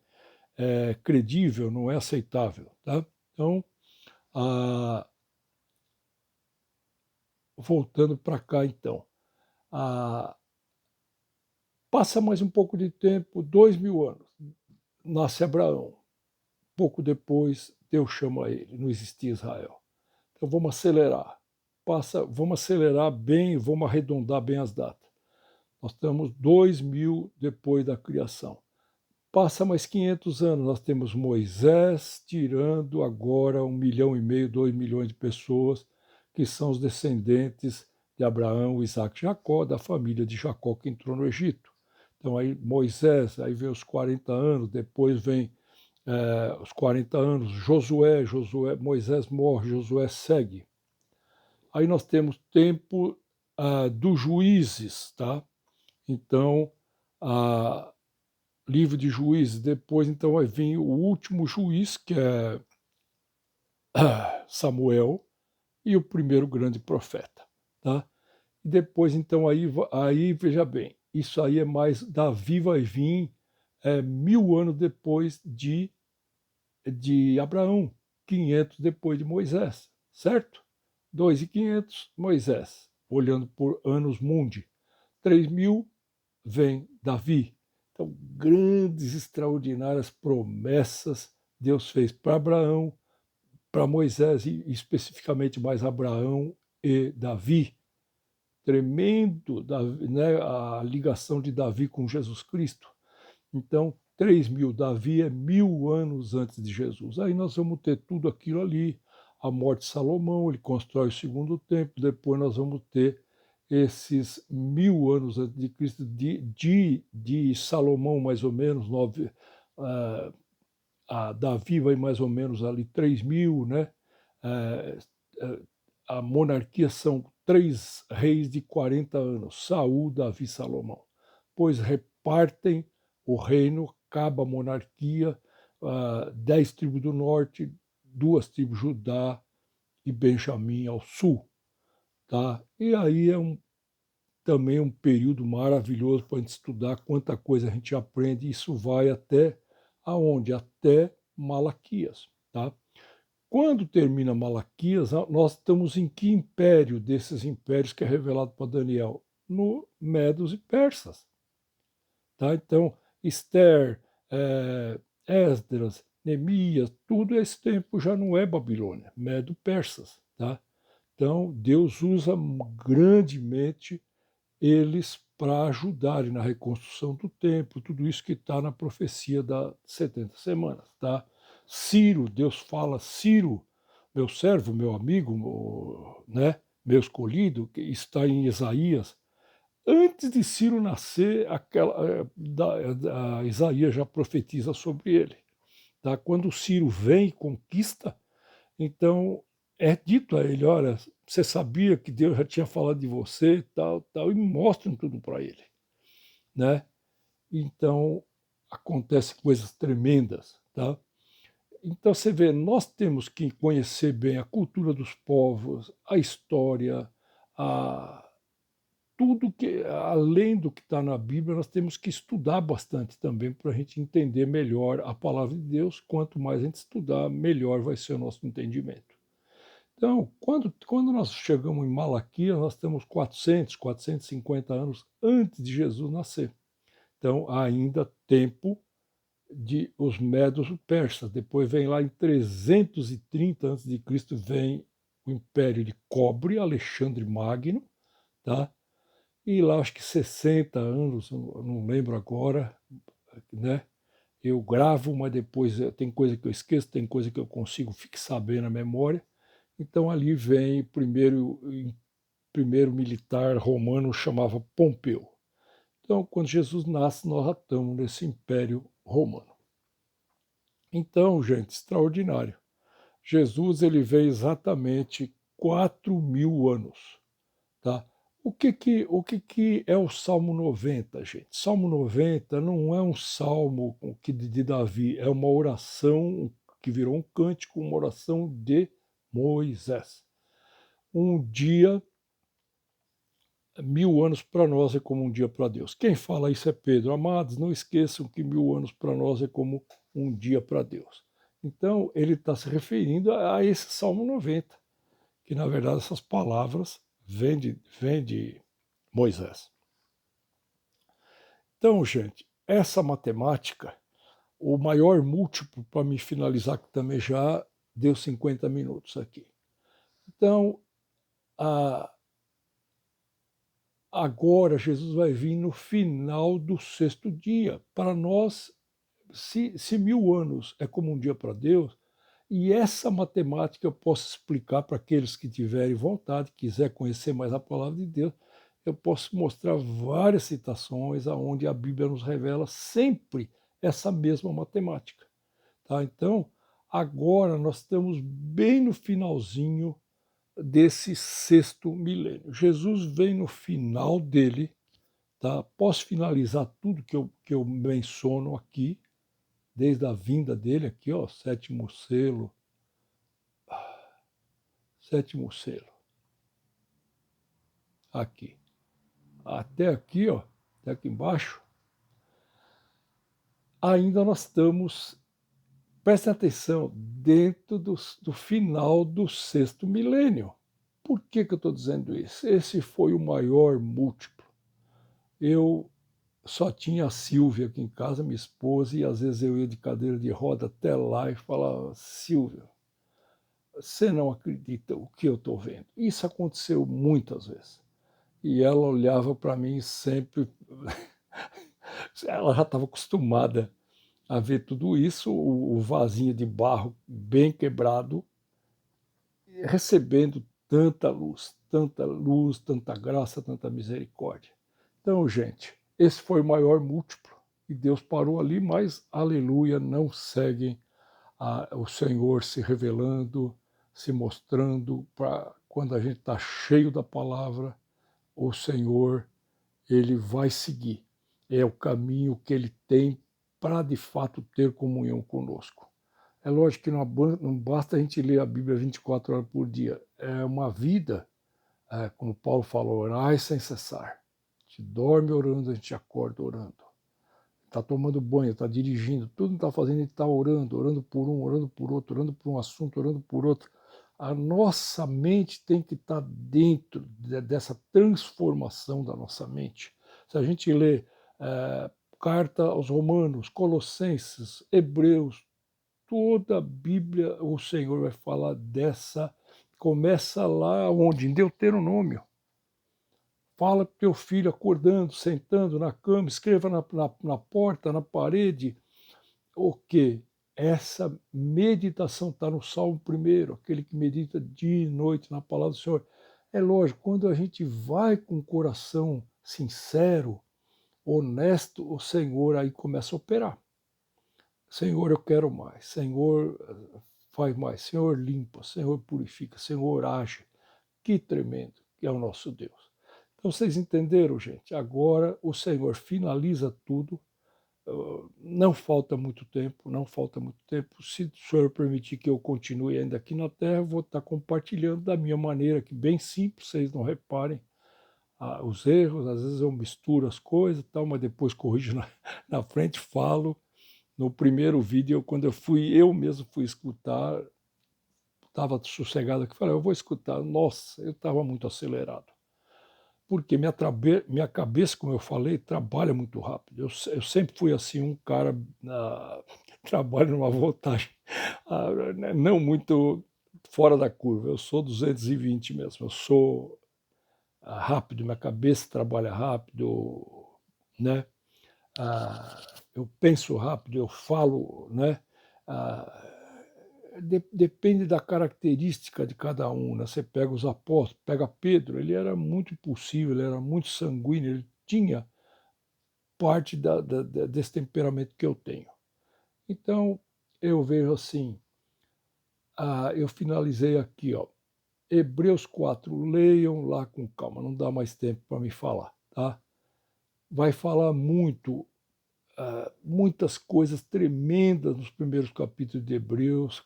A: credível, não é aceitável. Tá? Então, ah, voltando para cá então, ah, passa mais um pouco de tempo, 2000 anos, nasce Abraão. Pouco depois, Deus chama ele, não existia Israel. Então vamos acelerar. Vamos acelerar bem, vamos arredondar bem as datas. Nós estamos 2000 depois da criação. Passa mais 500 anos, nós temos Moisés tirando agora 1,5 milhão, 2 milhões de pessoas, que são os descendentes de Abraão, Isaac e Jacó, da família de Jacó que entrou no Egito. Então aí Moisés, aí vem os 40 anos, depois vem os 40 anos, Josué, Moisés morre, Josué segue. Aí nós temos tempo dos juízes, tá? Então, livro de Juízes, depois então vai vir o último juiz, que é Samuel, e o primeiro grande profeta, tá? E depois então aí veja bem, isso aí é mais, Davi vai vir 1000 anos depois de Abraão, 500 depois de Moisés, certo? 2.500 Moisés, olhando por anos mundi. 3.000 vem Davi. Então, grandes, extraordinárias promessas Deus fez para Abraão, para Moisés e especificamente mais Abraão e Davi. Tremendo, né, a ligação de Davi com Jesus Cristo. Então, 3.000, Davi é 1000 anos antes de Jesus. Aí nós vamos ter tudo aquilo ali, a morte de Salomão, ele constrói o segundo templo, depois nós vamos ter esses 1000 anos antes de Cristo, de Salomão, mais ou menos, a Davi vai mais ou menos ali 3.000, né? É, é, a monarquia são 3 reis de 40 anos, Saul, Davi e Salomão. Pois repartem o reino, acaba a monarquia, 10 tribos do norte, 2 tribos Judá e Benjamim ao sul. Tá? E aí também um período maravilhoso para a gente estudar quanta coisa a gente aprende. Isso vai até aonde? Até Malaquias. Tá? Quando termina Malaquias, nós estamos em que império desses impérios que é revelado para Daniel? No Medos e Persas. Tá? Então, Esther, Esdras, Neemias, tudo esse tempo já não é Babilônia, Medo-Persas. Tá? Então, Deus usa grandemente eles para ajudarem na reconstrução do templo, tudo isso que está na profecia das 70 semanas. Tá? Ciro, Deus fala, Ciro, meu servo, meu amigo, né, meu escolhido, que está em Isaías. Antes de Ciro nascer, Isaías já profetiza sobre ele. Tá? Quando Ciro vem e conquista, então é dito a ele, olha, você sabia que Deus já tinha falado de você, tal, tal, e mostram tudo para ele, né? Então acontecem coisas tremendas, tá? Então você vê, nós temos que conhecer bem a cultura dos povos, a história, a tudo que, além do que está na Bíblia, nós temos que estudar bastante também para a gente entender melhor a palavra de Deus. Quanto mais a gente estudar, melhor vai ser o nosso entendimento. Então, quando nós chegamos em Malaquias, nós temos 450 anos antes de Jesus nascer. Então, ainda tempo de os medos persas. Depois vem lá em 330 a.C., vem o Império de Cobre, Alexandre Magno, tá? E lá acho que 60 anos, não lembro agora, né? Eu gravo, mas depois tem coisa que eu esqueço, tem coisa que eu consigo fixar bem na memória. Então ali vem primeiro militar romano chamava Pompeu. Então, quando Jesus nasce, nós já estamos nesse Império Romano. Então, gente, extraordinário. Jesus ele veio exatamente 4.000 anos, tá? O que é o Salmo 90, gente? Salmo 90 não é um salmo de Davi, é uma oração que virou um cântico, uma oração de Moisés. Um dia, 1000 anos para nós é como um dia para Deus. Quem fala isso é Pedro. Amados, não esqueçam que 1000 anos para nós é como um dia para Deus. Então, ele está se referindo a esse Salmo 90, que na verdade essas palavras vêm de Moisés. Então, gente, essa matemática, o maior múltiplo para me finalizar, que também já deu 50 minutos aqui. Então, agora Jesus vai vir no final do 6º dia. Para nós, se 1000 anos é como um dia para Deus, e essa matemática eu posso explicar para aqueles que tiverem vontade, quiser conhecer mais a palavra de Deus, eu posso mostrar várias citações onde a Bíblia nos revela sempre essa mesma matemática. Tá? Então, agora nós estamos bem no finalzinho desse sexto milênio. Jesus vem no final dele, tá? Após finalizar tudo que eu menciono aqui, desde a vinda dele aqui, ó, sétimo selo, aqui, até aqui, ó, até aqui embaixo, ainda nós estamos, prestem atenção, dentro do final do sexto milênio. Por que eu estou dizendo isso? Esse foi o maior múltiplo. Eu só tinha a Silvia aqui em casa, minha esposa, e às vezes eu ia de cadeira de roda até lá e falava: Silvia, você não acredita o que eu estou vendo. Isso aconteceu muitas vezes. E ela olhava para mim sempre, ela já estava acostumada a ver tudo isso, o vasinho de barro bem quebrado, recebendo tanta luz, tanta graça, tanta misericórdia. Então, gente, esse foi o maior múltiplo e Deus parou ali, mas, aleluia, não seguem o Senhor se revelando, se mostrando, para quando a gente está cheio da palavra, o Senhor, ele vai seguir. É o caminho que ele tem para, de fato, ter comunhão conosco. É lógico que não basta a gente ler a Bíblia 24 horas por dia. É uma vida, como Paulo falou, orai sem cessar. A gente dorme orando, a gente acorda orando. Está tomando banho, está dirigindo, tudo está fazendo, ele está orando, orando por um, orando por outro, orando por um assunto, orando por outro. A nossa mente tem que estar dentro dessa transformação da nossa mente. Se a gente lê carta aos Romanos, Colossenses, Hebreus, toda a Bíblia, o Senhor vai falar dessa. Começa lá onde? Em Deuteronômio. Fala para o teu filho acordando, sentando na cama, escreva na porta, na parede. O quê? Essa meditação está no Salmo 1, aquele que medita dia e noite na palavra do Senhor. É lógico, quando a gente vai com o coração sincero, honesto, o Senhor aí começa a operar. Senhor, eu quero mais. Senhor, faz mais. Senhor, limpa. Senhor, purifica. Senhor, age. Que tremendo que é o nosso Deus. Então, vocês entenderam, gente? Agora o Senhor finaliza tudo. Não falta muito tempo, não falta muito tempo. Se o Senhor permitir que eu continue ainda aqui na Terra, eu vou estar compartilhando da minha maneira, que bem simples, vocês não reparem os erros. Às vezes eu misturo as coisas, tal, mas depois corrijo na frente, falo. No primeiro vídeo, quando eu mesmo fui escutar, estava sossegado aqui, falei, eu vou escutar. Nossa, eu estava muito acelerado. Porque minha cabeça, como eu falei, trabalha muito rápido. Eu sempre fui assim, um cara, trabalho numa voltagem não muito fora da curva. Eu sou 220 mesmo, eu sou rápido, minha cabeça trabalha rápido, né? Eu penso rápido, eu falo, né? Depende da característica de cada um, né? Você pega os apóstolos, pega Pedro, ele era muito impulsivo, ele era muito sanguíneo, ele tinha parte desse temperamento que eu tenho. Então, eu vejo assim, eu finalizei aqui, ó, Hebreus 4, leiam lá com calma, não dá mais tempo para me falar, tá? Vai falar muitas coisas tremendas nos primeiros capítulos de Hebreus.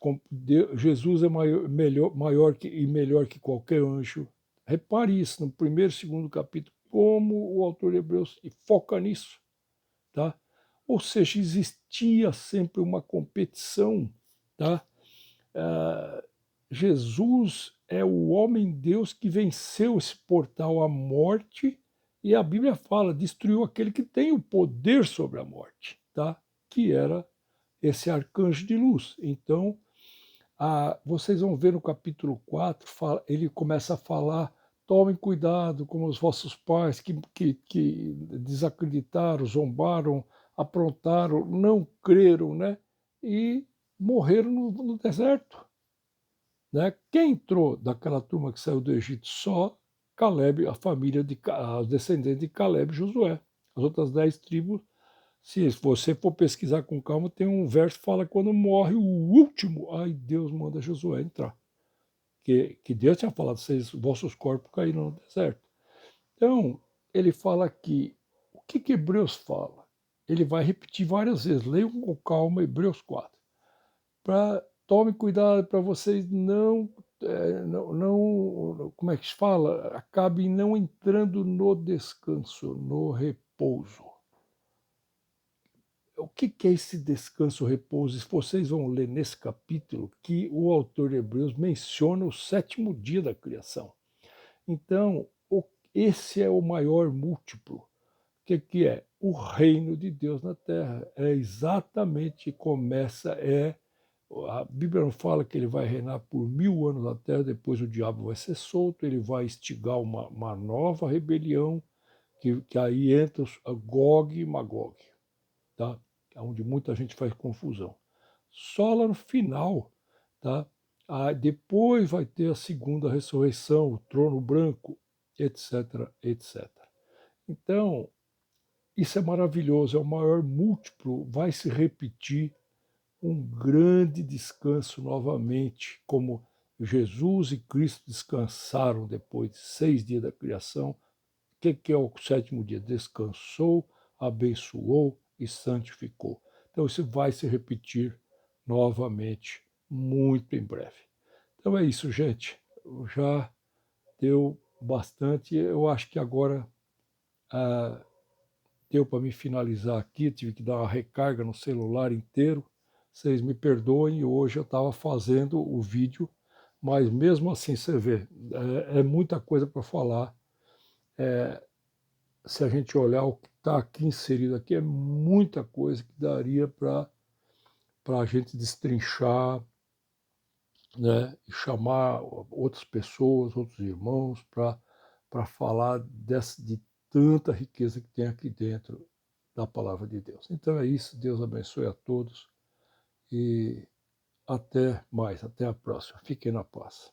A: Jesus é maior que qualquer anjo. Repare isso no primeiro e segundo capítulo, como o autor de Hebreus foca nisso. Tá? Ou seja, existia sempre uma competição. Tá? Jesus é o homem-Deus que venceu esse portal à morte, e a Bíblia fala, destruiu aquele que tem o poder sobre a morte, tá? Que era esse arcanjo de luz. Então, vocês vão ver no capítulo 4, ele começa a falar, tomem cuidado com os vossos pais que desacreditaram, zombaram, aprontaram, não creram, né? E morreram no deserto. Né? Quem entrou daquela turma que saiu do Egito? Só Caleb, a família os descendentes de Caleb e Josué. As outras 10 tribos, se você for pesquisar com calma, tem um verso que fala que quando morre o último, aí Deus manda Josué entrar. que Deus tinha falado, vocês, vossos corpos caíram no deserto. Então, ele fala aqui, o que Hebreus fala? Ele vai repetir várias vezes, leiam com calma Hebreus 4. Tome cuidado para vocês não, como é que se fala? Acabem não entrando no descanso, no repouso. O que é esse descanso, repouso? Se vocês vão ler nesse capítulo que o autor de Hebreus menciona o sétimo dia da criação. Então, esse é o maior múltiplo. O que é? O reino de Deus na terra. É exatamente começa, a Bíblia não fala que ele vai reinar por 1000 anos na terra, depois o diabo vai ser solto, ele vai instigar uma nova rebelião, que aí entra Gog e Magog, tá? Onde muita gente faz confusão. Só lá no final, tá? Depois vai ter a segunda ressurreição, o trono branco, etc, etc. Então, isso é maravilhoso, é o maior múltiplo, vai se repetir um grande descanso novamente, como Jesus e Cristo descansaram depois de 6 dias da criação. O que é o sétimo dia? Descansou, abençoou e santificou. Então isso vai se repetir novamente muito em breve. Então é isso, gente. Já deu bastante. Eu acho que agora deu para me finalizar aqui. Tive que dar uma recarga no celular inteiro. Vocês me perdoem, hoje eu estava fazendo o vídeo, mas mesmo assim você vê, é muita coisa para falar. Se a gente olhar o que está aqui inserido aqui, é muita coisa que daria para a gente destrinchar, né, e chamar outras pessoas, outros irmãos, para falar de tanta riqueza que tem aqui dentro da palavra de Deus. Então é isso, Deus abençoe a todos e até mais, até a próxima. Fiquem na paz.